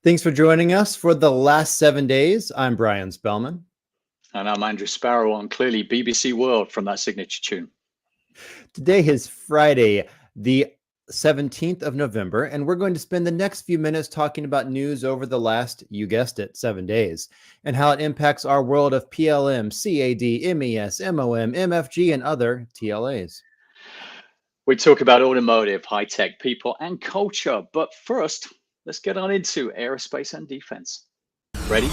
Thanks for joining us for the last 7 days. I'm Brian Spellman. And I'm Andrew Sparrow on Clearly BBC World from that signature tune. Today is Friday, the 17th of November, and we're going to spend the next few minutes talking about news over the last, you guessed it, 7 days, and how it impacts our world of PLM, CAD, MES, MOM, MFG, and other TLAs. We talk about automotive, high-tech, people, and culture, but first, let's get on into aerospace and defense. Ready?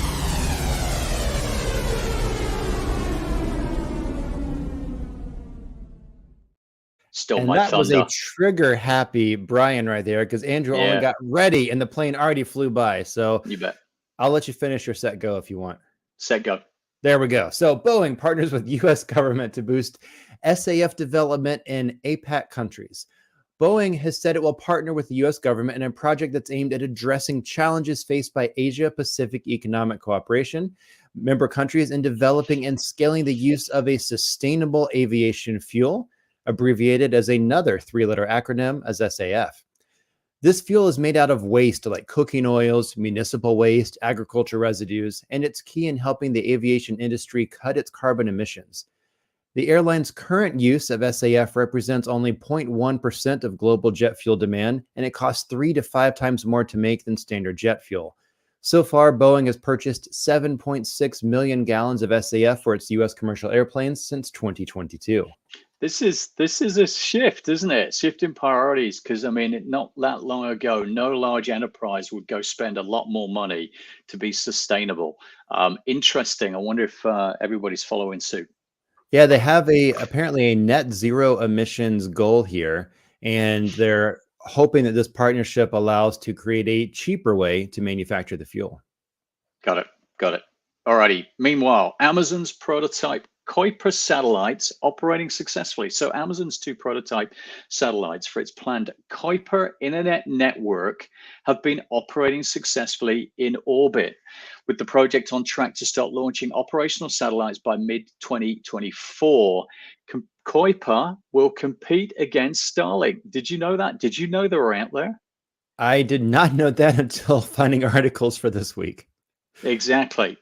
Stole my thunder. That was a trigger-happy Brian right there, because Andrew only got ready and the plane already flew by. So you bet. I'll let you finish your set go if you want. Set go. There we go. So Boeing partners with U.S. government to boost SAF development in APAC countries. Boeing has said it will partner with the U.S. government in a project that's aimed at addressing challenges faced by Asia-Pacific Economic Cooperation member countries in developing and scaling the use of a sustainable aviation fuel, abbreviated as another three-letter acronym as SAF. This fuel is made out of waste like cooking oils, municipal waste, agriculture residues, and it's key in helping the aviation industry cut its carbon emissions. The airline's current use of SAF represents only 0.1% of global jet fuel demand, and it costs 3 to 5 times more to make than standard jet fuel. So far, Boeing has purchased 7.6 million gallons of SAF for its U.S. commercial airplanes since 2022. This is a shift, isn't it? Shift in priorities, because I mean, not that long ago, no large enterprise would go spend a lot more money to be sustainable. Interesting. I wonder if everybody's following suit. Yeah, they have apparently a net zero emissions goal here, and they're hoping that this partnership allows to create a cheaper way to manufacture the fuel. Got it. Alrighty. Meanwhile, Amazon's prototype Kuiper satellites operating successfully. So Amazon's 2 prototype satellites for its planned Kuiper internet network have been operating successfully in orbit, with the project on track to start launching operational satellites by mid-2024. Kuiper will compete against Starlink. Did you know that? Did you know they were out there? I did not know that until finding articles for this week. Exactly.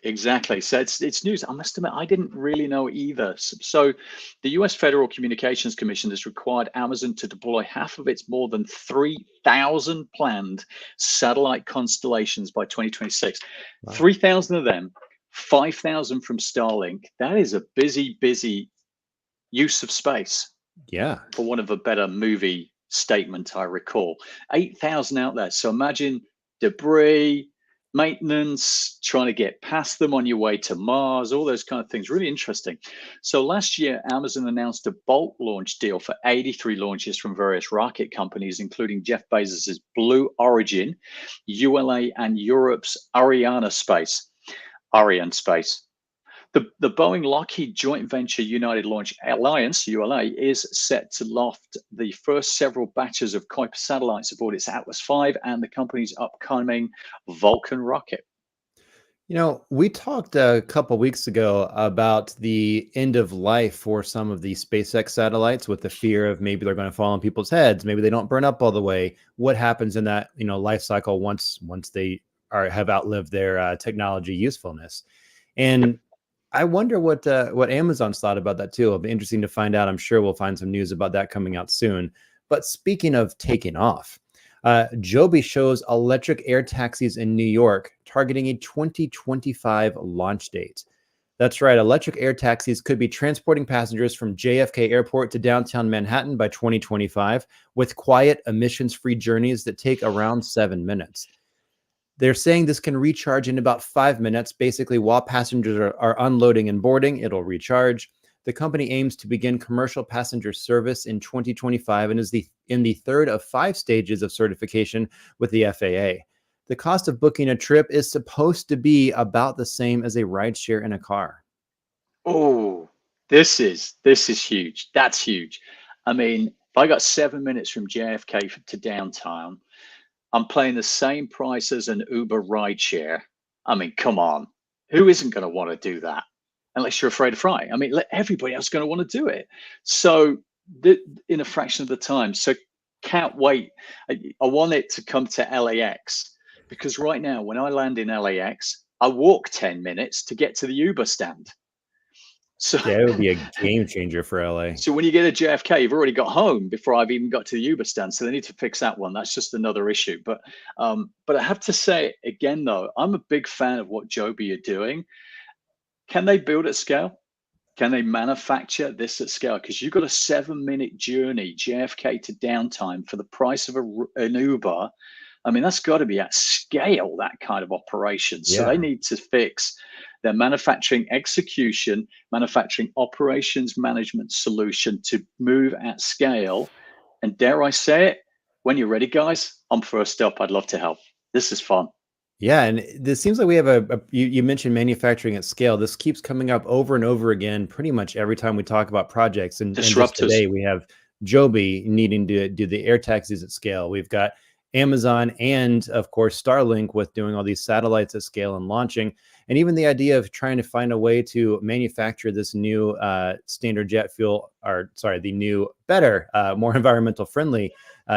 So it's news. I must admit, I didn't really know either. So the U.S. Federal Communications Commission has required Amazon to deploy half of its more than 3,000 planned satellite constellations by 2026. Wow. 3,000 of them, 5,000 from Starlink. That is a busy use of space, Yeah. for one of a better movie statement I recall. 8,000 out there. So imagine debris, maintenance, trying to get past them on your way to Mars, all those kind of things. Really interesting. So last year, Amazon announced a bulk launch deal for 83 launches from various rocket companies, including Jeff Bezos's Blue Origin, ULA, and Europe's Ariane Space. The Boeing Lockheed joint venture United Launch Alliance, ULA, is set to loft the first several batches of Kuiper satellites aboard its Atlas V and the company's upcoming Vulcan rocket. We talked a couple weeks ago about the end of life for some of the SpaceX satellites with the fear of maybe they're going to fall on people's heads. Maybe they don't burn up all the way. What happens in that, life cycle once they have outlived their technology usefulness? Yep. And I wonder what Amazon's thought about that too. It'll be interesting to find out. I'm sure we'll find some news about that coming out soon. But speaking of taking off, Joby shows electric air taxis in New York, targeting a 2025 launch date. That's right. Electric air taxis could be transporting passengers from JFK Airport to downtown Manhattan by 2025 with quiet, emissions-free journeys that take around 7 minutes. They're saying this can recharge in about 5 minutes. Basically, while passengers are unloading and boarding, it'll recharge. The company aims to begin commercial passenger service in 2025 and is in the third of 5 stages of certification with the FAA. The cost of booking a trip is supposed to be about the same as a rideshare in a car. Oh, this is huge. That's huge. I mean, if I got 7 minutes from JFK to downtown, I'm paying the same price as an Uber rideshare. I mean, come on. Who isn't going to want to do that? Unless you're afraid of flying. I mean, everybody else is going to want to do it. So in a fraction of the time. So can't wait. I want it to come to LAX because right now, when I land in LAX, I walk 10 minutes to get to the Uber stand. So Yeah, it would be a game changer for LA. so when you get a JFK, you've already got home before I've even got to the Uber stand. So they need to fix that one. That's just another issue. But I have to say again, though, I'm a big fan of what Joby are doing. Can they build at scale? Can they manufacture this at scale? Because you've got a 7 minute journey, JFK to downtime for the price of an Uber. I mean, that's got to be at scale, that kind of operation. So they Yeah. need to fix their manufacturing execution, manufacturing operations management solution to move at scale. And dare I say it, when you're ready, guys, I'm first up. I'd love to help. This is fun. Yeah, and this seems like we have you mentioned manufacturing at scale. This keeps coming up over and over again, pretty much every time we talk about projects. And just Disruptors. today, we have Joby needing to do the air taxis at scale. We've got Amazon and, of course, Starlink with doing all these satellites at scale and launching. And even the idea of trying to find a way to manufacture this new standard jet fuel, or sorry, the new, better, more environmental friendly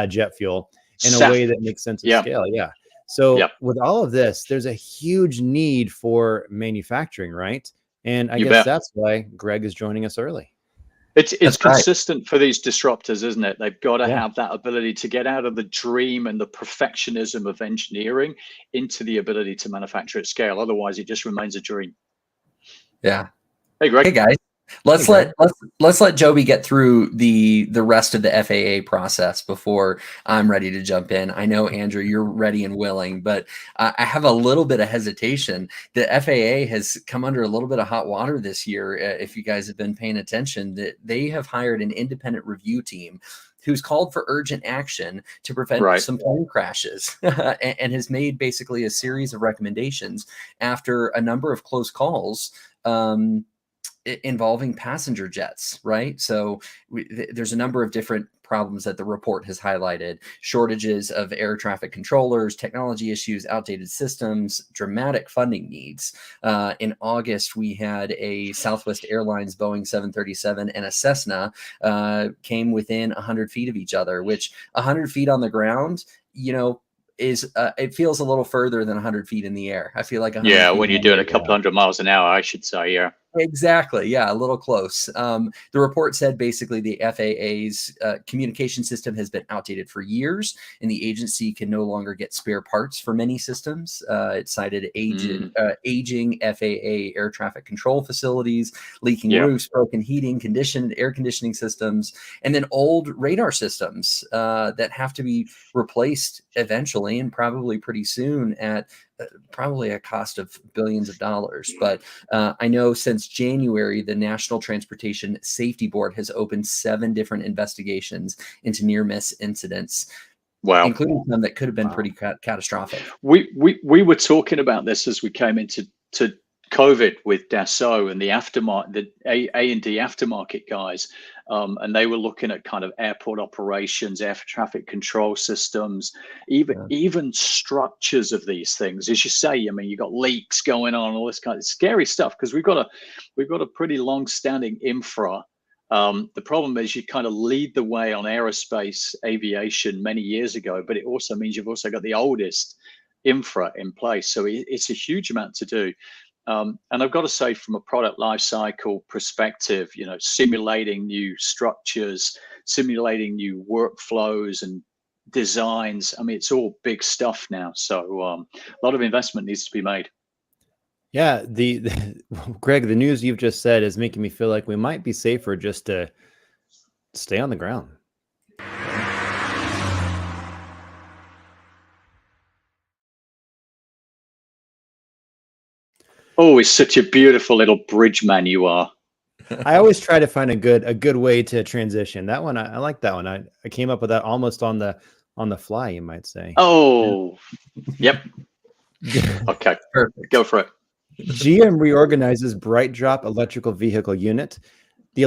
jet fuel in a Saf. way that makes sense at Yeah. scale. Yeah. So Yep. with all of this, there's a huge need for manufacturing, right? And I You guess bet. that's why Greg is joining us early. It's That's right. consistent for these disruptors, isn't it? They've got to Yeah. have that ability to get out of the dream and the perfectionism of engineering into the ability to manufacture at scale. Otherwise, it just remains a dream. Yeah. Hey, Greg. Hey guys, let's Hey, let Joby get through the rest of the FAA process before I'm ready to jump in. I know, Andrew, you're ready and willing, but I have a little bit of hesitation. The FAA has come under a little bit of hot water this year. If you guys have been paying attention, that they have hired an independent review team who's called for urgent action to prevent Right. some plane crashes and has made basically a series of recommendations after a number of close calls involving passenger jets, right? So there's a number of different problems that the report has highlighted: shortages of air traffic controllers, technology issues, outdated systems, dramatic funding needs. In August, we had a Southwest Airlines Boeing 737 and a Cessna came within 100 feet of each other, which 100 feet on the ground, is it feels a little further than 100 feet in the air. I feel like 100 Yeah, feet when in you're the doing air. a couple hundred miles an hour, I should say. Yeah. Exactly. Yeah, a little close. The report said basically the FAA's communication system has been outdated for years, and the agency can no longer get spare parts for many systems. It cited aging FAA air traffic control facilities, leaking Yeah. roofs, broken heating, air conditioning systems, and then old radar systems that have to be replaced eventually, and probably pretty soon at probably a cost of billions of dollars. But I know since January, the National Transportation Safety Board has opened 7 different investigations into near miss incidents, Wow. including some that could have been pretty catastrophic. We were talking about this as we came into COVID with Dassault and the aftermarket, the A&D aftermarket guys, and they were looking at kind of airport operations, air traffic control systems, even structures of these things. As you say, I mean, you got leaks going on, all this kind of scary stuff because we've got a pretty long-standing infra. The problem is you kind of lead the way on aerospace aviation many years ago, but it also means you've also got the oldest infra in place. So it's a huge amount to do. And I've got to say, from a product lifecycle perspective, simulating new structures, simulating new workflows and designs. I mean, it's all big stuff now. So a lot of investment needs to be made. Yeah, Greg, the news you've just said is making me feel like we might be safer just to stay on the ground. Oh, it's such a beautiful little bridge man you are. I always try to find a good way to transition. That one, I like that one. I came up with that almost on the fly, you might say. Oh, yep. Okay, Perfect. go for it. GM reorganizes BrightDrop electrical vehicle unit. The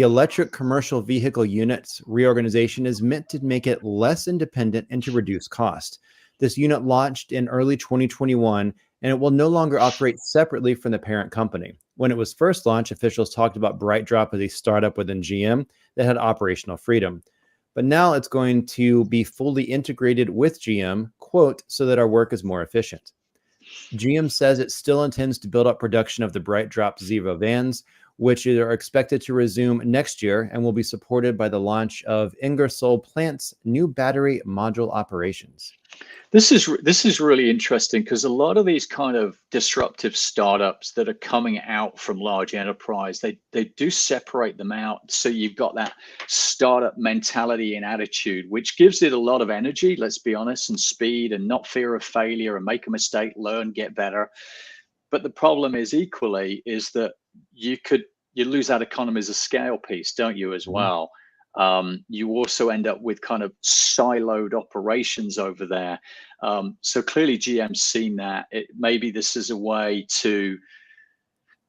electric commercial vehicle unit's reorganization is meant to make it less independent and to reduce cost. This unit launched in early 2021, and it will no longer operate separately from the parent company. When it was first launched, officials talked about BrightDrop as a startup within GM that had operational freedom. But now it's going to be fully integrated with GM, quote, so that our work is more efficient. GM says it still intends to build up production of the BrightDrop Zevo vans, which are expected to resume next year and will be supported by the launch of Ingersoll Plant's new battery module operations. This is really interesting because a lot of these kind of disruptive startups that are coming out from large enterprise, they do separate them out. So you've got that startup mentality and attitude, which gives it a lot of energy, let's be honest, and speed and not fear of failure and make a mistake, learn, get better. But the problem is equally is that you lose that economies of scale piece, don't you, as well? You also end up with kind of siloed operations over there. So clearly GM's seen that. Maybe this is a way to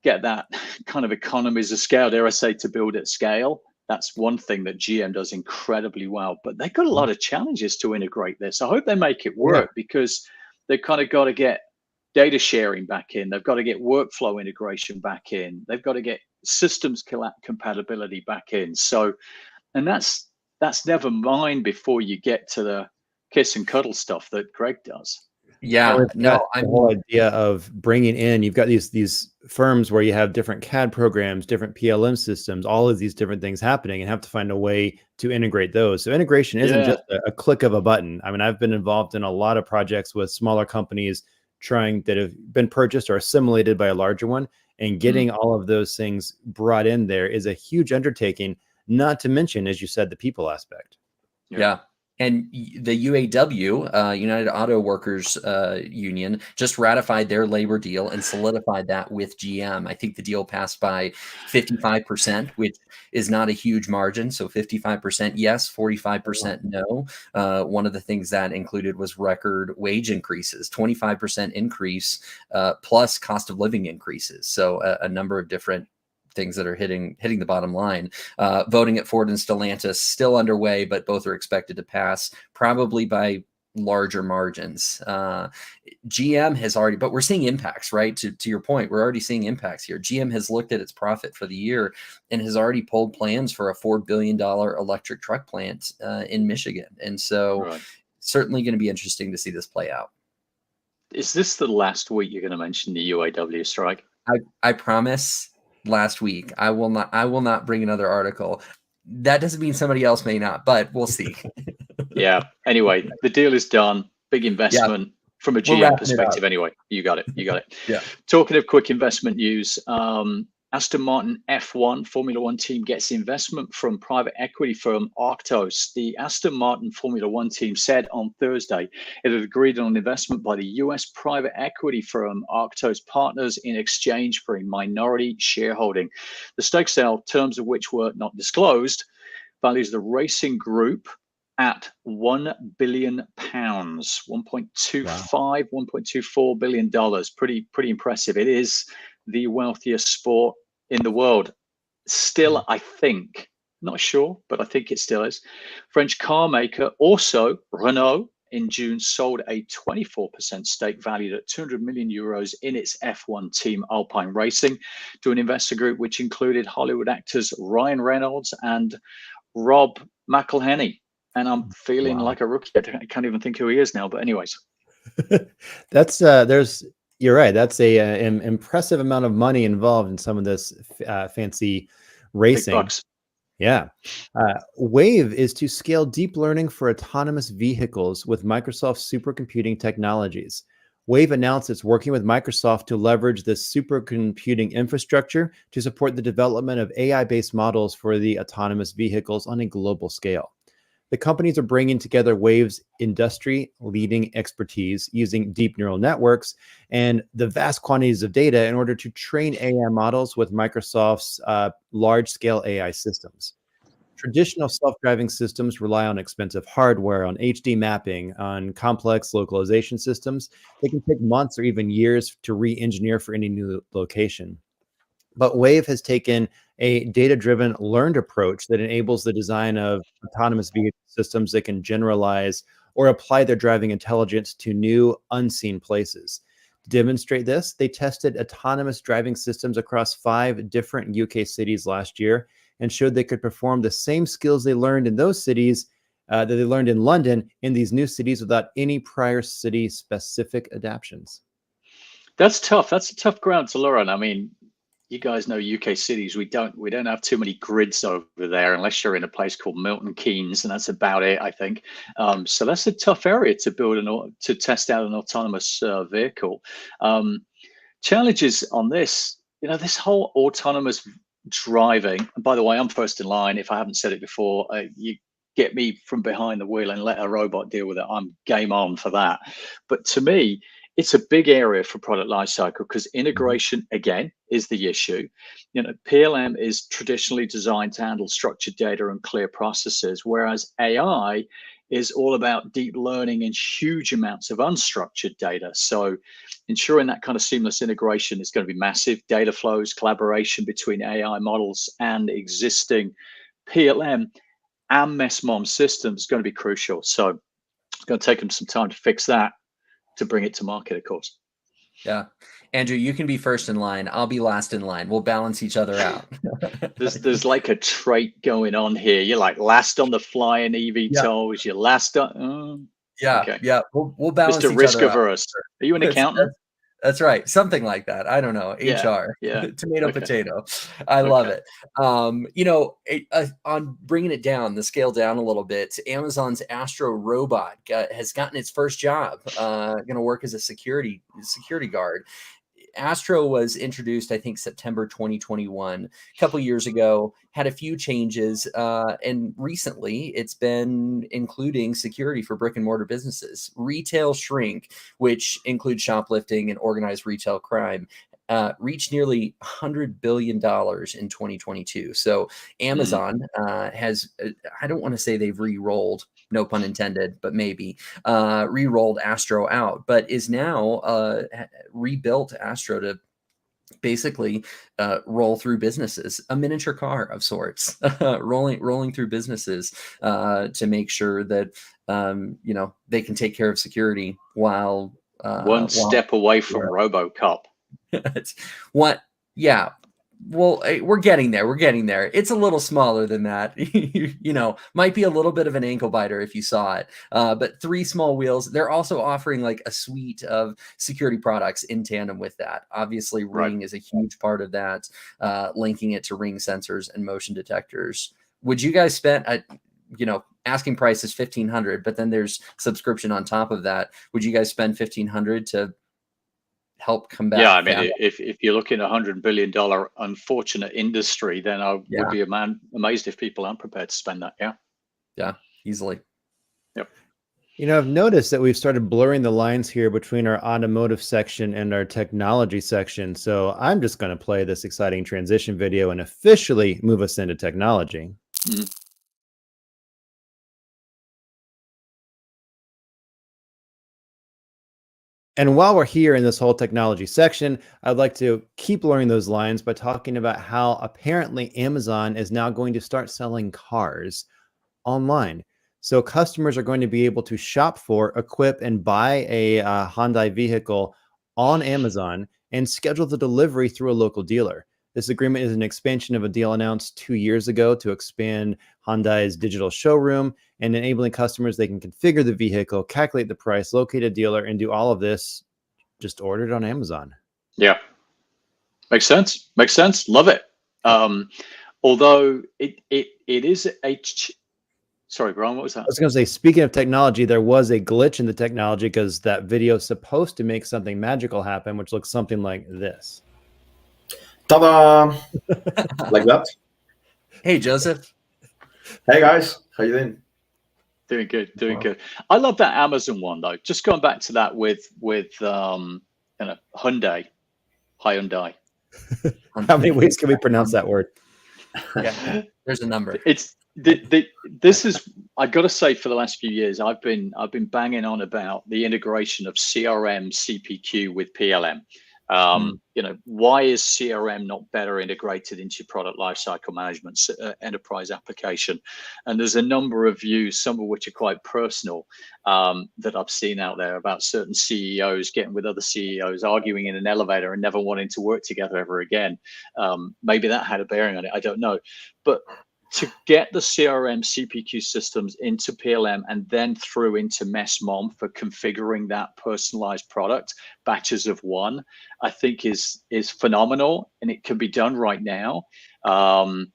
get that kind of economies of scale, dare I say, to build at scale. That's one thing that GM does incredibly well, but they've got a lot of challenges to integrate this. I hope they make it work because they've kind of got to get data sharing back in. They've got to get workflow integration back in. They've got to get systems compatibility back in. So, and that's never mind before you get to the kiss and cuddle stuff that Greg does. Yeah, the whole idea of bringing in, you've got these firms where you have different CAD programs, different PLM systems, all of these different things happening, and have to find a way to integrate those. So integration isn't just a click of a button. I mean, I've been involved in a lot of projects with smaller companies that have been purchased or assimilated by a larger one, and getting all of those things brought in there is a huge undertaking, not to mention, as you said, the people aspect. Yeah. And the UAW, United Auto Workers Union, just ratified their labor deal and solidified that with GM. I think the deal passed by 55%, which is not a huge margin. So 55% yes, 45% no. One of the things that included was record wage increases, 25% increase plus cost of living increases. So a number of different things that are hitting the bottom line. Voting at Ford and Stellantis still underway, but both are expected to pass probably by larger margins. GM has already, but we're seeing impacts, right? To your point, we're already seeing impacts here. GM has looked at its profit for the year and has already pulled plans for a $4 billion electric truck plant in Michigan. And so certainly going to be interesting to see this play out. Is this the last week you're going to mention the UAW strike? I promise. Last week, I will not bring another article. That doesn't mean somebody else may not, but we'll see. Yeah. Anyway, the deal is done. Big investment from a GM perspective. Anyway, you got it. Yeah. Talking of quick investment news, Aston Martin F1 Formula One team gets investment from private equity firm Arctos. The Aston Martin Formula One team said on Thursday it had agreed on an investment by the US private equity firm Arctos Partners in exchange for a minority shareholding. The stake sale, terms of which were not disclosed, values the racing group at £1 billion, 1.24 billion dollars. Pretty impressive. It is the wealthiest sport in the world. Still, I think, not sure, but I think it still is. French car maker, also Renault, in June sold a 24% stake valued at 200 million euros in its F1 team Alpine Racing to an investor group which included Hollywood actors Ryan Reynolds and Rob McElhenney. And I'm feeling like a rookie. I can't even think who he is now. But anyways, that's you're right. That's an impressive amount of money involved in some of this fancy racing. Big bucks. Yeah. Wave is to scale deep learning for autonomous vehicles with Microsoft supercomputing technologies. Wave announced it's working with Microsoft to leverage this supercomputing infrastructure to support the development of AI-based models for the autonomous vehicles on a global scale. The companies are bringing together Wave's industry-leading expertise using deep neural networks and the vast quantities of data in order to train AI models with Microsoft's large-scale AI systems. Traditional self-driving systems rely on expensive hardware, on HD mapping, on complex localization systems. They can take months or even years to re-engineer for any new location. But Wave has taken a data-driven learned approach that enables the design of autonomous vehicle systems that can generalize or apply their driving intelligence to new unseen places. To demonstrate this, they tested autonomous driving systems across 5 different UK cities last year and showed they could perform the same skills they learned in those cities that they learned in London in these new cities without any prior city-specific adaptations. That's tough. That's a tough ground to learn. I mean, you guys know UK cities. We don't have too many grids over there unless you're in a place called Milton Keynes, and that's about it, I think. So that's a tough area to build to test out an autonomous vehicle. Challenges on this, this whole autonomous driving. And by the way, I'm first in line. If I haven't said it before, you get me from behind the wheel and let a robot deal with it. I'm game on for that. But to me, it's a big area for product lifecycle because integration, again, is the issue. PLM is traditionally designed to handle structured data and clear processes, whereas AI is all about deep learning and huge amounts of unstructured data. So ensuring that kind of seamless integration is going to be massive. Data flows, collaboration between AI models and existing PLM and MESMOM systems is going to be crucial. So it's going to take them some time to fix that, to bring it to market, of course. Yeah. Andrew, you can be first in line. I'll be last in line. We'll balance each other out. there's like a trait going on here. You're like last on the flying eVTOLs. You're last on. Yeah. Okay. Yeah. We'll balance Mr. each Risk other averse. Are you an accountant? That's right. Something like that. I don't know. HR. Yeah. Tomato, potato. I love it. On bringing it down, the scale down a little bit, Amazon's Astro robot has gotten its first job, going to work as a security guard. Astro was introduced, I think, September 2021, a couple years ago, had a few changes, and recently it's been including security for brick and mortar businesses. Retail shrink, which includes shoplifting and organized retail crime, reached nearly $100 billion in 2022. So Amazon has, I don't want to say they've re-rolled, no pun intended, but maybe re-rolled Astro out, but is now rebuilt Astro to basically roll through businesses, a miniature car of sorts, rolling through businesses to make sure that they can take care of security while one step away from RoboCop. Yeah, Well, we're getting there. We're getting there. It's a little smaller than that. Might be a little bit of an ankle biter if you saw it. But 3 small wheels. They're also offering like a suite of security products in tandem with that. Obviously, Ring is a huge part of that, linking it to Ring sensors and motion detectors. Would you guys spend, asking price is $1,500, but then there's subscription on top of that. Would you guys spend $1,500 to help combat? Yeah, I mean, if you're looking at $100 billion unfortunate industry, then I would be amazed if people aren't prepared to spend that. Yeah, easily. Yep. I've noticed that we've started blurring the lines here between our automotive section and our technology section. So I'm just going to play this exciting transition video and officially move us into technology. Mm. And while we're here in this whole technology section, I'd like to keep blurring those lines by talking about how apparently Amazon is now going to start selling cars online. So customers are going to be able to shop for, equip, and buy a Hyundai vehicle on Amazon and schedule the delivery through a local dealer. This agreement is an expansion of a deal announced 2 years ago to expand Hyundai's digital showroom and enabling customers they can configure the vehicle, calculate the price, locate a dealer, and do all of this just ordered on Amazon. Yeah. Makes sense. Makes sense. Love it. Although it is a... Sorry, Brian, what was that? I was going to say, speaking of technology, there was a glitch in the technology because that video is supposed to make something magical happen, which looks something like this. Ta-da! Like that. Hey, Joseph. Hey, guys. How you doing? Doing good. Doing good. I love that Amazon one, though. Just going back to that with Hyundai. Hyundai. How many ways can we pronounce that word? Yeah, there's a number. It's this is, I got to say, for the last few years, I've been banging on about the integration of CRM CPQ with PLM. Why is CRM not better integrated into your product lifecycle management enterprise application? And there's a number of views, some of which are quite personal, that I've seen out there about certain CEOs getting with other CEOs, arguing in an elevator and never wanting to work together ever again. Maybe that had a bearing on it. I don't know. But to get the CRM CPQ systems into PLM and then through into MESMOM for configuring that personalized product, batches of one, I think is phenomenal, and it can be done right now. I'm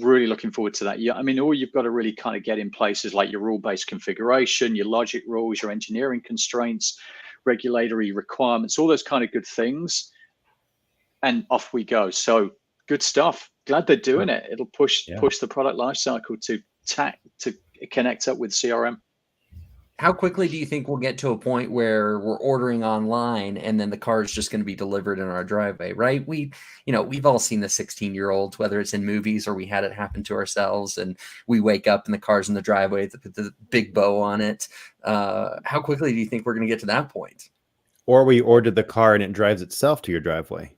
really looking forward to that. Yeah, I mean, all you've got to really kind of get in place is like your rule-based configuration, your logic rules, your engineering constraints, regulatory requirements, all those kind of good things, and off we go. So good stuff. Glad they're doing it. It'll push the product lifecycle to connect up with CRM. How quickly do you think we'll get to a point where we're ordering online and then the car is just going to be delivered in our driveway, right? We've all seen the 16-year-olds, whether it's in movies or we had it happen to ourselves, and we wake up and the car's in the driveway with the big bow on it. How quickly do you think we're going to get to that point? Or we ordered the car and it drives itself to your driveway.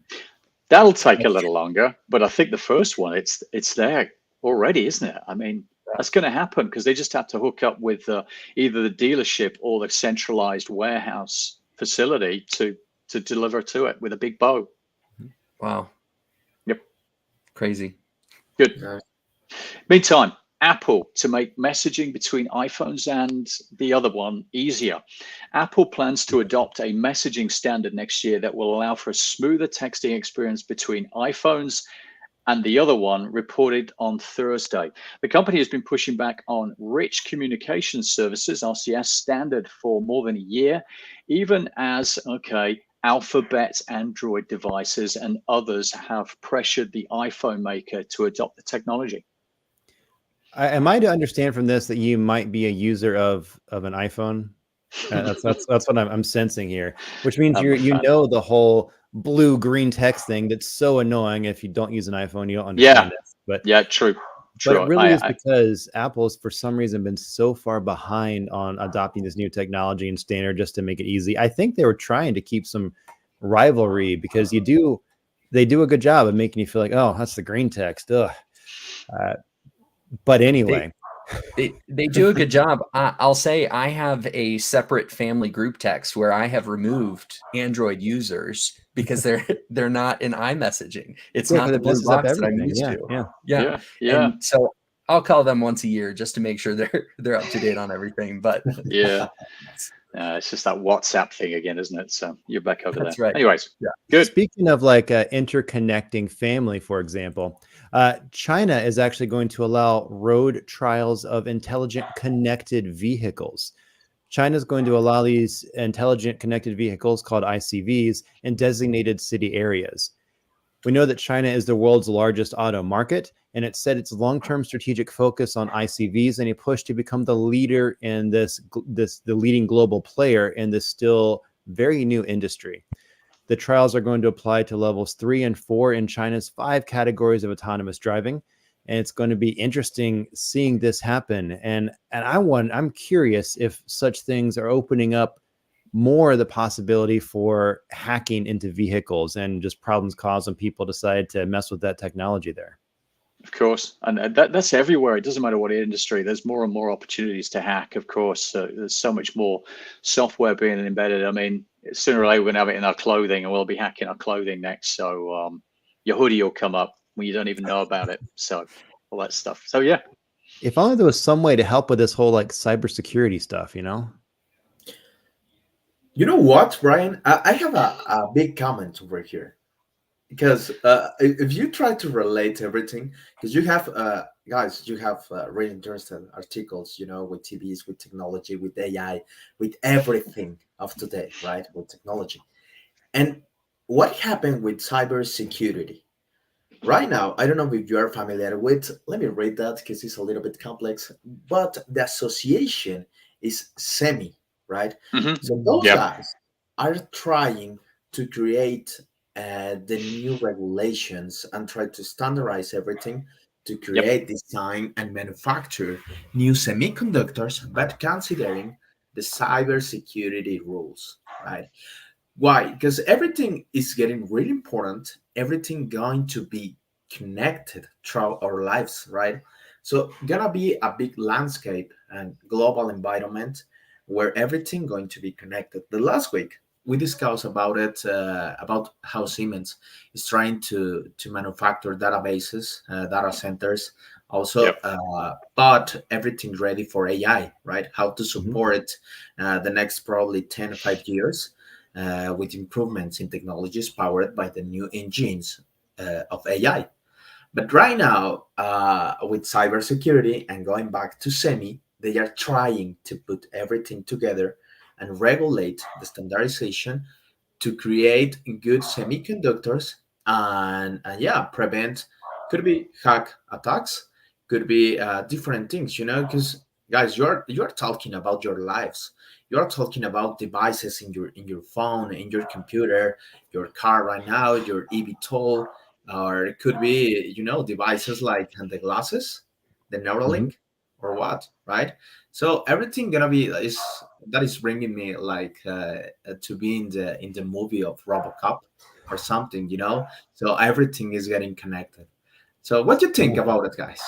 That'll take a little longer, but I think the first one, it's there already, isn't it? I mean, that's going to happen because they just have to hook up with either the dealership or the centralized warehouse facility to deliver to it with a big bow. Wow. Yep. Crazy. Good. Yeah. Meantime, Apple to make messaging between iPhones and the other one easier. Apple plans to adopt a messaging standard next year that will allow for a smoother texting experience between iPhones and the other one, reported on Thursday. The company has been pushing back on Rich Communication Services, RCS standard, for more than a year, even as, Alphabet Android devices and others have pressured the iPhone maker to adopt the technology. Am I to understand from this that you might be a user of an iPhone? That's what I'm sensing here, which means you know the whole blue-green text thing that's so annoying. If you don't use an iPhone, you don't understand it. But yeah, true. But it really is because Apple's, for some reason, been so far behind on adopting this new technology and standard just to make it easy. I think they were trying to keep some rivalry because they do a good job of making you feel like, oh, that's the green text. Ugh. But anyway, They do a good job. I'll say I have a separate family group text where I have removed Android users because they're not in iMessaging. It's Yeah, not because the it blue messes up box that I'm everything. used Yeah, to. yeah. Yeah. Yeah, yeah, And so I'll call them once a year just to make sure they're up to date on everything. But yeah. It's just that WhatsApp thing again, isn't it? So you're back over there. that's right. Anyways, Yeah. good. Speaking of like interconnecting family, for example, China is actually going to allow road trials of intelligent connected vehicles. China is going to allow these intelligent connected vehicles called ICVs in designated city areas. We know that China is the world's largest auto market, and it said its long-term strategic focus on ICVs and a push to become the leader in the leading global player in this still very new industry. The trials are going to apply to levels 3 and 4 in China's 5 categories of autonomous driving. And it's going to be interesting seeing this happen. And I'm curious if such things are opening up more the possibility for hacking into vehicles and just problems caused when people decide to mess with that technology there. Of course, and that's everywhere. It doesn't matter what industry. There's more and more opportunities to hack. Of course, there's so much more software being embedded. I mean, sooner or later we're going to have it in our clothing, and we'll be hacking our clothing next. So your hoodie will come up when you don't even know about it. So all that stuff. So yeah, If only there was some way to help with this whole like cybersecurity stuff, you know? You know what, Brian? I have a big comment over here because if you try to relate everything, because you have guys, you have really interesting articles, you know, with TVs, with technology, with AI, with everything of today, right? With technology, and what happened with cybersecurity? Right now, I don't know if you are familiar with. Let me read that because it's a little bit complex. But the association is SEMI, right? hmm So those yeah, guys are trying to create the new regulations and try to standardize everything to yep, create, design, and manufacture new semiconductors, but considering the cybersecurity rules, right? Why? Because everything is getting really important. Everything going to be connected throughout our lives, right? So gonna be a big landscape and global environment where everything going to be connected. The last week we discussed about it, about how Siemens is trying to manufacture databases, data centers, also, yep, but everything ready for AI, right? How to Mhm. support the next probably 10 or 5 years with improvements in technologies powered by the new engines of AI. But right now, with cybersecurity and going back to SEMI, they are trying to put everything together and regulate the standardization to create good semiconductors and yeah, prevent, could be hack attacks, could be different things, you know, because guys, you're talking about your lives. You're talking about devices in your phone, in your computer, your car right now, your eVTOL, or it could be, you know, devices like the glasses, the Mhm. Neuralink, or what, right? So everything gonna be is that is bringing me like to be in the movie of RoboCop or something, you know. So everything is getting connected. So what do you think about it, guys?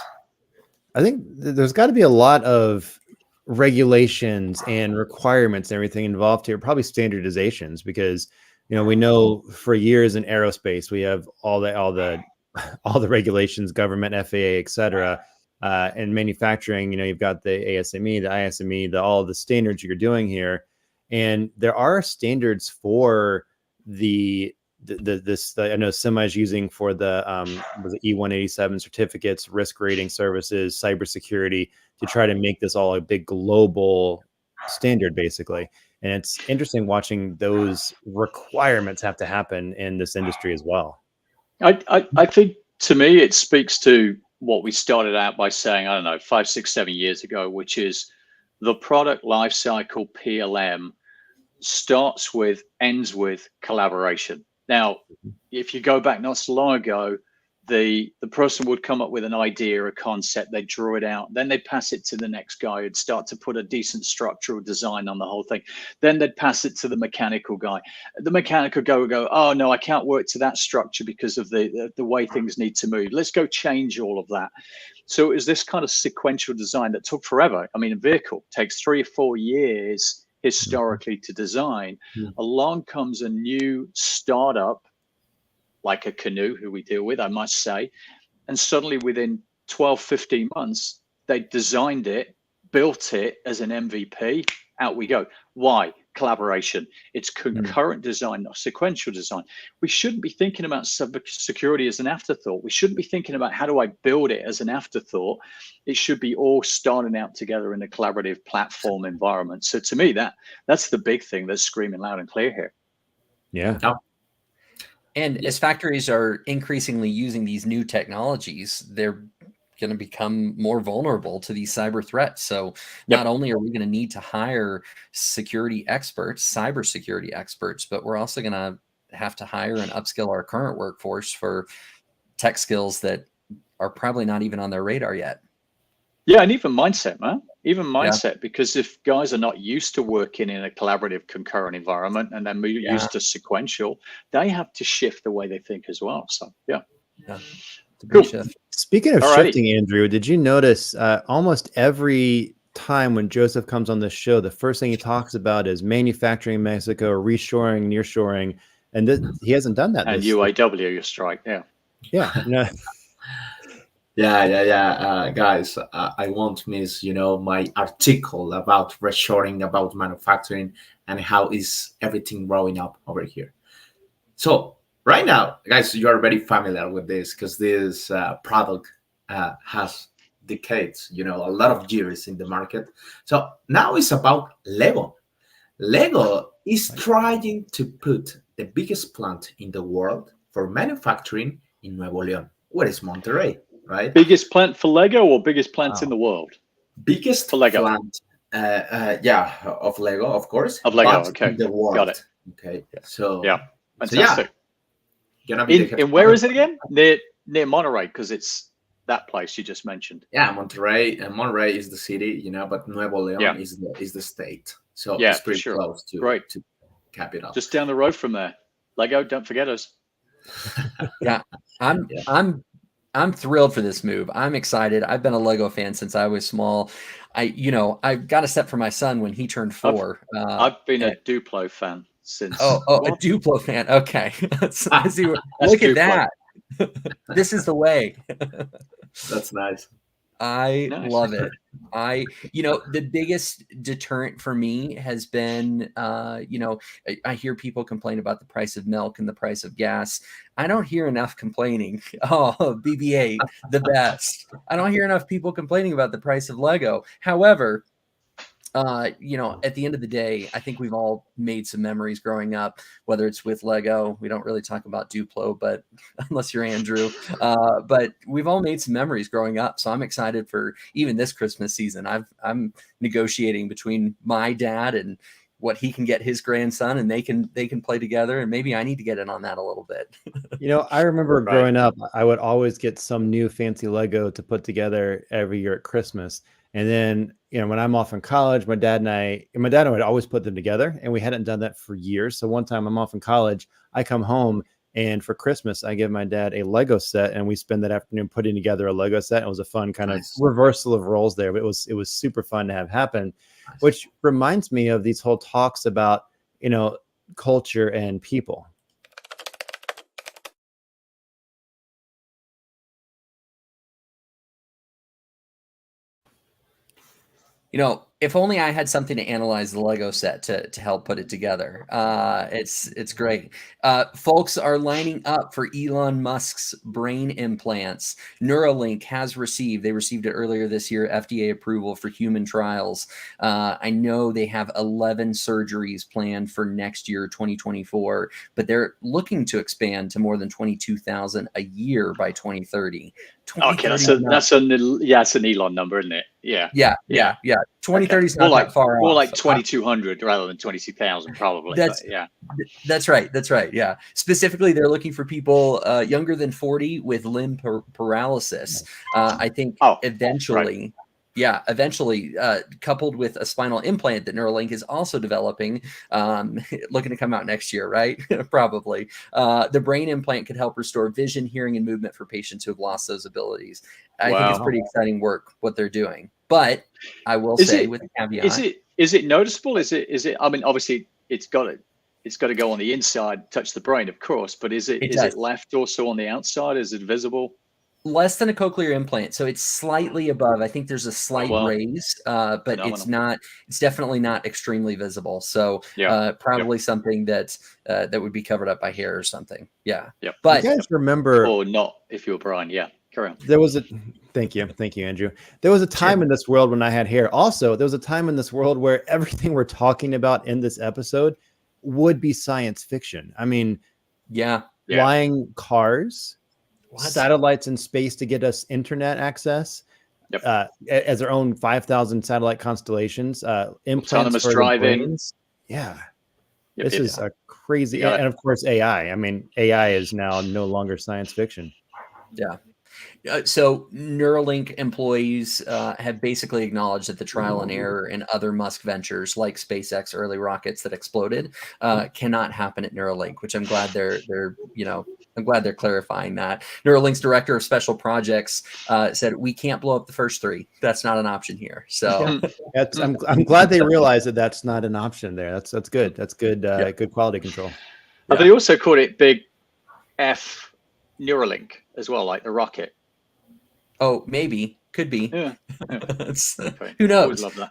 I think there's got to be a lot of regulations and requirements and everything involved here, probably standardizations, because we know for years in aerospace we have all the all the regulations, government, FAA, et cetera. And manufacturing, you've got the ASME, the ISME, all the standards you're doing here, and there are standards for I know Semi is using for the was it E187 certificates, risk rating services, cybersecurity to try to make this all a big global standard, basically. And it's interesting watching those requirements have to happen in this industry as well. I think to me it speaks to what we started out by saying, I don't know, 5, 6, 7 years ago, which is the product lifecycle PLM starts with, ends with collaboration. Now, if you go back not so long ago, the person would come up with an idea, a concept, they draw it out, then they'd pass it to the next guy who'd start to put a decent structural design on the whole thing. Then they'd pass it to the mechanical guy. The mechanical guy would go, oh no, I can't work to that structure because of the way things need to move. Let's go change all of that. So it was this kind of sequential design that took forever. I mean, a vehicle takes 3 or 4 years historically to design. Along comes a new startup like a Canoo, who we deal with, I must say. And suddenly within 12, 15 months, they designed it, built it as an MVP, out we go. Why? Collaboration. It's concurrent design, not sequential design. We shouldn't be thinking about security as an afterthought. We shouldn't be thinking about how do I build it as an afterthought. It should be all starting out together in a collaborative platform environment. So to me, that's the big thing that's screaming loud and clear here. Yeah. And as factories are increasingly using these new technologies, they're going to become more vulnerable to these cyber threats. So not only are we going to need to hire security experts, cybersecurity experts, but we're also going to have to hire and upskill our current workforce for tech skills that are probably not even on their radar yet. Yeah, and even mindset, man. Even mindset, because if guys are not used to working in a collaborative, concurrent environment and they're used to sequential, they have to shift the way they think as well. So, Cool. Shift. Speaking of shifting, Andrew, did you notice almost every time when Joseph comes on this show, the first thing he talks about is manufacturing in Mexico, reshoring, nearshoring, and he hasn't done that. And UAW, you're strike, Yeah. No. Guys, I won't miss, my article about reshoring, about manufacturing, and how is everything growing up over here. So right now, guys, you are very familiar with this because this product has decades, a lot of years in the market. So now it's about Lego. Lego is trying to put the biggest plant in the world for manufacturing in Nuevo León. Where is Monterrey? Right? Biggest plant for Lego or biggest plant in the world? Biggest for Lego. Plant, of Lego, of course. Of Lego, okay. In the world. Got it. Okay. So fantastic. In where is it again? Near Monterrey, because it's that place you just mentioned. Yeah, Monterrey. And Monterrey is the city, but Nuevo León is the state. So it's pretty close to capital. Just down the road from there. Lego, don't forget us. I'm thrilled for this move. I'm excited. I've been a Lego fan since I was small. I got a set for my son when he turned 4. I've been a Duplo fan since. A Duplo fan. Okay. Look at that. This is the way. That's nice. I love it. The biggest deterrent for me has been, I hear people complain about the price of milk and the price of gas. I don't hear enough complaining. Oh, BB-8, the best. I don't hear enough people complaining about the price of Lego. However, at the end of the day, I think we've all made some memories growing up, whether it's with Lego. We don't really talk about Duplo, but unless you're Andrew, but we've all made some memories growing up. So I'm excited for even this Christmas season. I'm negotiating between my dad and what he can get his grandson, and they can play together. And maybe I need to get in on that a little bit. I remember growing up, I would always get some new fancy Lego to put together every year at Christmas. And then, when I'm off in college, my dad would always put them together, and we hadn't done that for years. So one time I'm off in college, I come home, and for Christmas, I give my dad a Lego set, and we spend that afternoon putting together a Lego set. It was a fun kind of reversal of roles there, but it was super fun to have happen, which reminds me of these whole talks about, culture and people. If only I had something to analyze the Lego set to help put it together. It's great. Folks are lining up for Elon Musk's brain implants. Neuralink they received it earlier this year, FDA approval for human trials. I know they have 11 surgeries planned for next year, 2024, but they're looking to expand to more than 22,000 a year by 2030. Okay, that's an Elon number, isn't it? Yeah. 20,000 2030 is more not like that far more off. like 2200 rather than 22,000, probably. That's But yeah. That's right. That's right. Yeah. Specifically, they're looking for people younger than 40 with limb paralysis. I think Oh, eventually, eventually, coupled with a spinal implant that Neuralink is also developing, looking to come out next year, right? Probably. The brain implant could help restore vision, hearing, and movement for patients who have lost those abilities. I think it's Wow. pretty exciting work what they're doing. But I will Is say it- with a caveat. Is it noticeable? Is it? I mean, obviously, it's got to go on the inside, touch the brain, of course. But is It it does. left also on the outside? Is it visible? Less than a cochlear implant, so it's slightly above. I think there's a slight wow. raise, but it's Phenomenal. not. It's definitely not extremely visible. So Yeah. probably something that that would be covered up by hair or something. Yeah. Yep. But You guys remember Or not, if you're Brian. Yeah. Carry on. there was a thank you, Andrew. There was a time in this world when I had hair. Also, there was a time in this world where everything we're talking about in this episode would be science fiction. I mean, yeah, flying cars, What? satellites in space to get us internet access, Yep. as our own 5,000 satellite constellations, implants Autonomous for the driving. brains. Yeah, Yep, this yep. is a crazy, You got it. and of course AI. I mean, AI is now no longer science fiction. yeah. So Neuralink employees have basically acknowledged that the trial and error in other Musk ventures like SpaceX early rockets that exploded cannot happen at Neuralink, which I'm glad I'm glad they're clarifying that. Neuralink's director of special projects said, "We can't blow up the first three. That's not an option here." So I'm glad they realize that that's not an option there. That's good. That's good. Good quality control. But they also called it Big F Neuralink as well, like the rocket. oh, maybe could be. Yeah. Who knows? Always love that.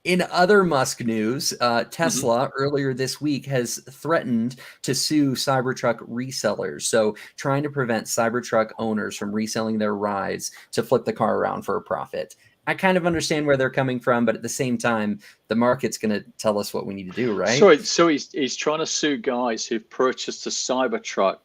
In other Musk news, Tesla earlier this week has threatened to sue Cybertruck resellers. So trying to prevent Cybertruck owners from reselling their rides to flip the car around for a profit. I kind of understand where they're coming from, but at the same time, the market's going to tell us what we need to do, right? So he's trying to sue guys who've purchased a Cybertruck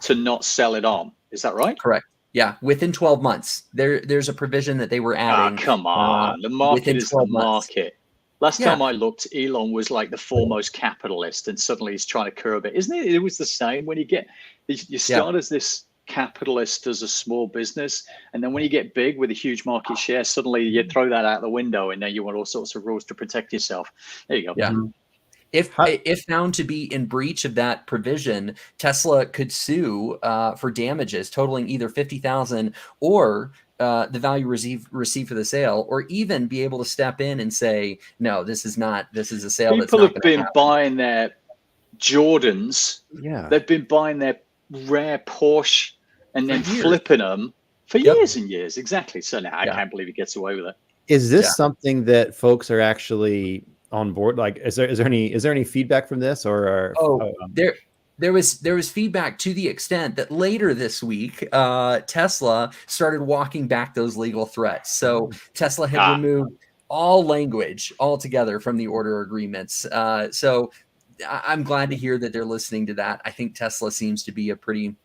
to not sell it on. Is that right? Correct. Yeah, within 12 months. There's a provision that they were adding. Come on. The market within is the 12 months. market. Last time I looked, Elon was like the foremost capitalist, and suddenly he's trying to curb it. Isn't it? It was the same when you start as this capitalist as a small business, and then when you get big with a huge market share, suddenly you throw that out the window, and then you want all sorts of rules to protect yourself. There you go. Yeah. If found to be in breach of that provision, Tesla could sue for damages totaling either $50,000 or the value received for the sale, or even be able to step in and say, no, this is a sale. People have been buying their Jordans. Yeah, They've been buying their rare Porsche and then flipping them for years and years. Exactly. So now I can't believe he gets away with it. Is this something that folks are actually on board? Like, is there any feedback from this, or there was feedback to the extent that later this week, Tesla started walking back those legal threats. So Tesla had removed all language altogether from the order agreements. So I'm glad to hear that they're listening to that. I think Tesla seems to be a pretty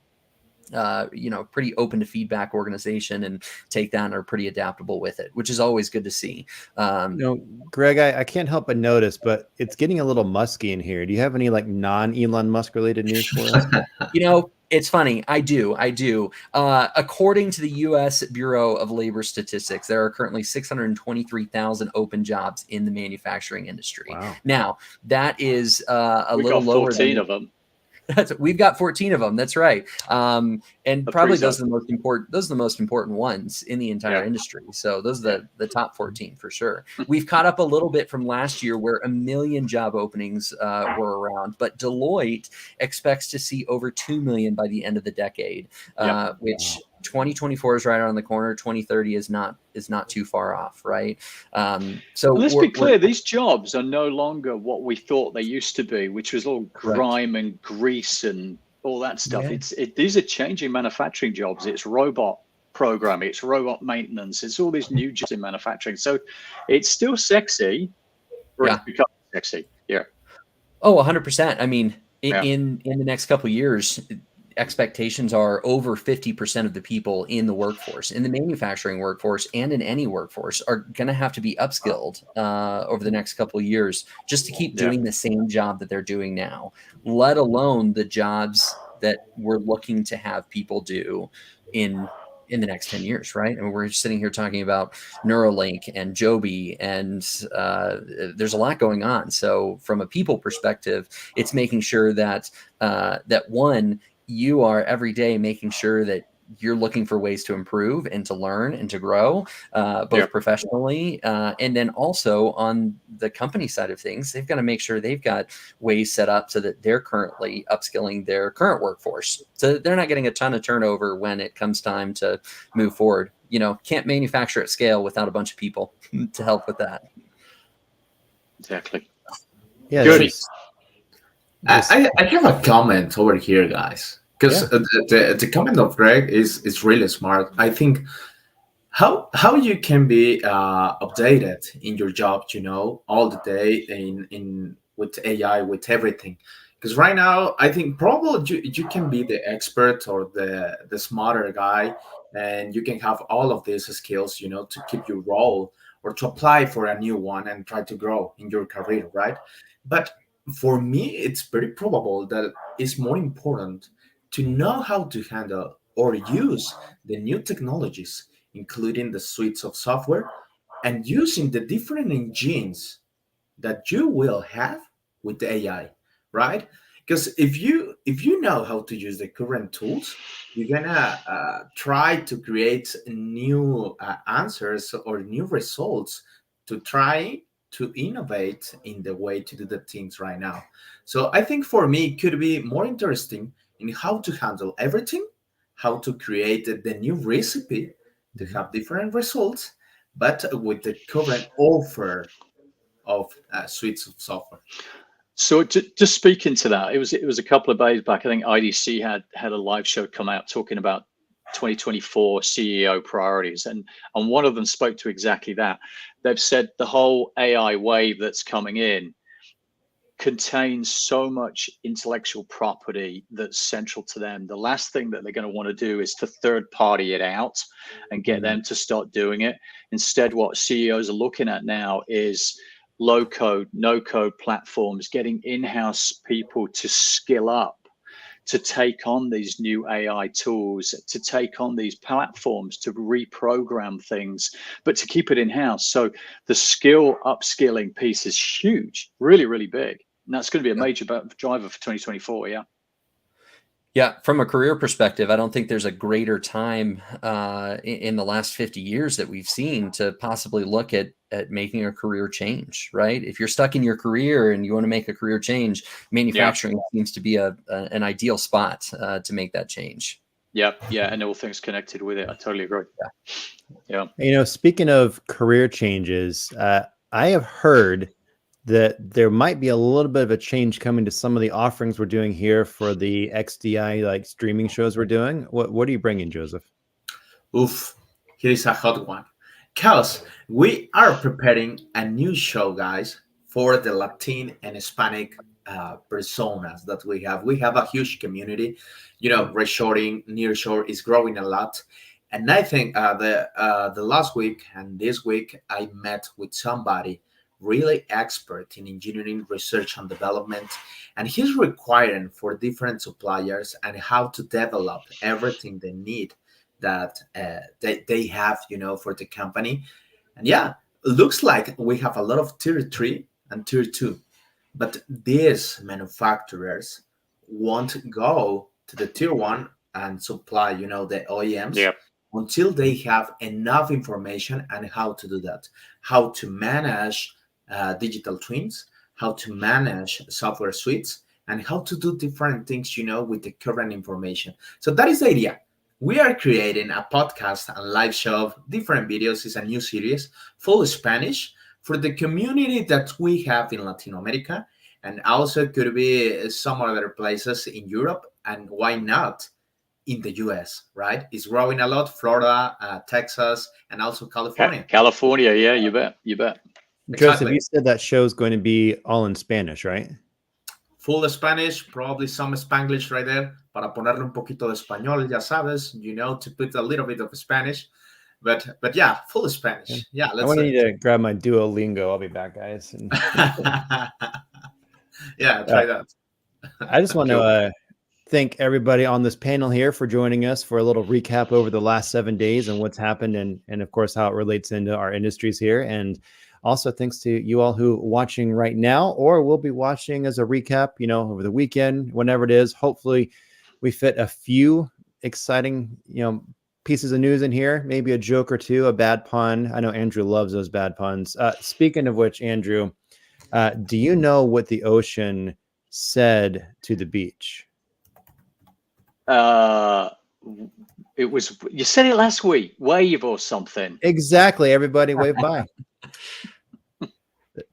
open to feedback organization, and take that and are pretty adaptable with it, which is always good to see. Greg, I can't help but notice, but it's getting a little musky in here. Do you have any like non-Elon Musk related news for us? It's funny. I do. According to the U.S. Bureau of Labor Statistics, there are currently 623,000 open jobs in the manufacturing industry. Wow. Now, that is We little got lower 14 than of them. We've got 14 of them. That's right. And probably pretty those are the most important. Those are the most important ones in the entire industry. So those are the top 14 for sure. We've caught up a little bit from last year, where 1 million job openings were around, but Deloitte expects to see over 2 million by the end of the decade, which 2024 is right around the corner. 2030 is not too far off, right? So let's be clear: these jobs are no longer what we thought they used to be, which was all grime and grease and all that stuff. Yeah. These are changing manufacturing jobs. It's robot programming, it's robot maintenance, it's all these new jobs in manufacturing. So it's still sexy, or it's becoming sexy. Yeah. Oh, 100%. I mean, in the next couple of years, expectations are over 50% of the people in the workforce, in the manufacturing workforce and in any workforce, are going to have to be upskilled over the next couple of years just to keep doing the same job that they're doing now, let alone the jobs that we're looking to have people do in the next 10 years, right? I mean, we're sitting here talking about Neuralink and Joby, and there's a lot going on. So from a people perspective, it's making sure that one, you are every day making sure that you're looking for ways to improve and to learn and to grow, both professionally. And then also on the company side of things, they've got to make sure they've got ways set up so that they're currently upskilling their current workforce. So they're not getting a ton of turnover when it comes time to move forward. You know, can't manufacture at scale without a bunch of people to help with that. Exactly. Yeah. Good. I have a comment over here, guys, because the comment of Greg is really smart. I think how you can be updated in your job, you know, all the day in with AI, with everything. Because right now, I think probably you can be the expert or the smarter guy, and you can have all of these skills, you know, to keep your role or to apply for a new one and try to grow in your career, right? But for me, it's very probable that it's more important to know how to handle or use the new technologies, including the suites of software and using the different engines that you will have with the AI, right? Because if you know how to use the current tools, you're gonna try to create new answers or new results to try to innovate in the way to do the things right now. So I think for me, it could be more interesting in how to handle everything, how to create the new recipe to have different results, but with the current offer of suites of software. So just speaking to that, it was a couple of days back. I think IDC had a live show come out talking about 2024 CEO priorities, and one of them spoke to exactly that. They've said the whole AI wave that's coming in contains so much intellectual property that's central to them. The last thing that they're going to want to do is to third party it out and get them to start doing it. Instead, what CEOs are looking at now is low code, no code platforms, getting in-house people to skill up, to take on these new AI tools, to take on these platforms, to reprogram things, but to keep it in-house. So the skill upskilling piece is huge, really, really big. And that's going to be a major driver for 2024, yeah. Yeah, from a career perspective, I don't think there's a greater time in the last 50 years that we've seen to possibly look at making a career change, right? If you're stuck in your career and you want to make a career change, manufacturing seems to be an ideal spot to make that change. Yeah, and all things connected with it. I totally agree. Yeah. You know, speaking of career changes, I have heard that there might be a little bit of a change coming to some of the offerings we're doing here for the XDI like streaming shows we're doing. What are you bringing, Joseph? Oof, here is a hot one. Because we are preparing a new show, guys, for the Latin and Hispanic personas that we have. We have a huge community. You know, reshoring, nearshore is growing a lot. And I think the last week and this week, I met with somebody really expert in engineering research and development, and he's requiring for different suppliers and how to develop everything they need that they have, you know, for the company. And yeah, looks like we have a lot of tier 3 and tier 2, but these manufacturers won't go to the tier 1 and supply, you know, the OEMs until they have enough information on how to do that, how to manage digital twins, how to manage software suites, and how to do different things, you know, with the current information. So that is the idea. We are creating a podcast and live show, different videos. It's a new series, full Spanish, for the community that we have in Latin America, and also could be some other places in Europe, and why not in the US, right? It's growing a lot, Florida, Texas, and also California. California, yeah, you bet. Joseph, you said that show is going to be all in Spanish, right? full Spanish, probably some Spanglish right there, para ponerle un poquito de español, ya sabes, to put a little bit of Spanish. But yeah, full Spanish. Yeah, I let's want to need to grab my Duolingo. I'll be back, guys. And yeah, try that. I just want to thank everybody on this panel here for joining us for a little recap over the last 7 days and what's happened, and of course how it relates into our industries here. And also thanks to you all who watching right now or will be watching as a recap, over the weekend, whenever it is. Hopefully we fit a few exciting, pieces of news in here, maybe a joke or two, a bad pun. I know Andrew loves those bad puns. Speaking of which, Andrew, do you know what the ocean said to the beach? It was, you said it last week, wave or something. Exactly. Everybody wave bye.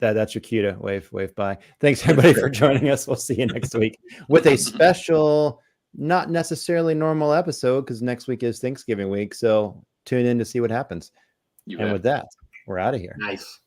That's your cue to wave bye. Thanks everybody for joining us. We'll see you next week with a special, not necessarily normal episode, because next week is Thanksgiving week. So tune in to see what happens. And with that, we're out of here. Nice.